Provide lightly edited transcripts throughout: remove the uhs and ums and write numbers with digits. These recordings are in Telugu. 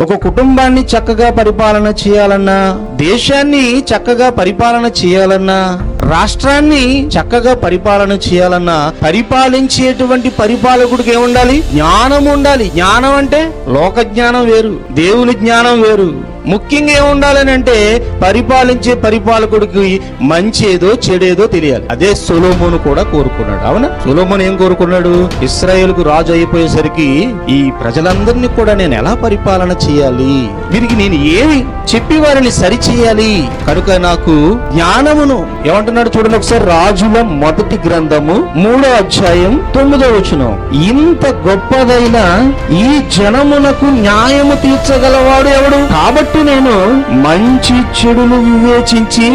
ఒక కుటుంబాన్ని చక్కగా పరిపాలన చేయాలన్నా, దేశాన్ని చక్కగా పరిపాలన చేయాలన్నా, రాష్ట్రాన్ని చక్కగా పరిపాలన చేయాలన్నా పరిపాలించేటువంటి పరిపాలకుడికి ఏముండాలి? జ్ఞానం ఉండాలి. జ్ఞానం అంటే లోక జ్ఞానం వేరు, దేవుని జ్ఞానం వేరు. ముఖ్యంగా ఏముండాలని అంటే పరిపాలించే పరిపాలకుడికి మంచేదో చెడేదో తెలియాలి. అదే సొలొమోను కూడా కోరుకున్నాడు. అవునా? సొలొమోను ఏం కోరుకున్నాడు? ఇశ్రాయేలుకు రాజు అయిపోయేసరికి ఈ ప్రజలందరినీ కూడా నేను ఎలా పరిపాలన చేయాలి, వీరికి నేను ఏమి చెప్పి వారిని సరి చేయాలి, కనుక నాకు జ్ఞానమును ఏమంటున్నాడు చూడండి ఒకసారి. రాజుల మొదటి గ్రంథము 3వ అధ్యాయం 9వ వచనం. ఇంత గొప్పదైన ఈ జనమునకు న్యాయము తీర్చగలవాడు ఎవడు? కాబట్టి నేను మంచి చెడులు వివేచించి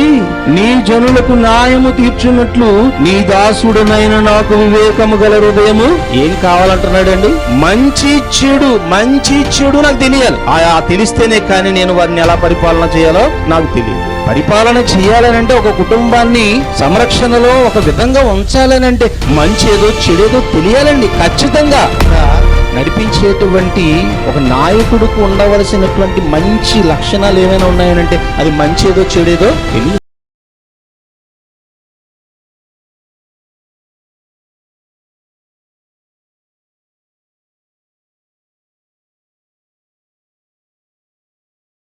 నీ జనులకు న్యాయము తీర్చున్నట్లు నీ దాసుడనైన నాకు వివేకము గల హృదయము. ఏం కావాలంటున్నాడండి? మంచి చెడు నాకు తెలియాలి. తెలిస్తేనే కానీ నేను వారిని ఎలా పరిపాలన చేయాలో నాకు తెలియదు. పరిపాలన చేయాలనంటే, ఒక కుటుంబాన్ని సంరక్షణలో ఒక విధంగా ఉంచాలనంటే మంచేదో చెడేదో తెలియాలండి. ఖచ్చితంగా నడిపించేటువంటి ఒక నాయకుడికి ఉండవలసినటువంటి మంచి లక్షణాలు ఏమైనా ఉన్నాయనంటే అది మంచేదో చెడేదో తెలియదు.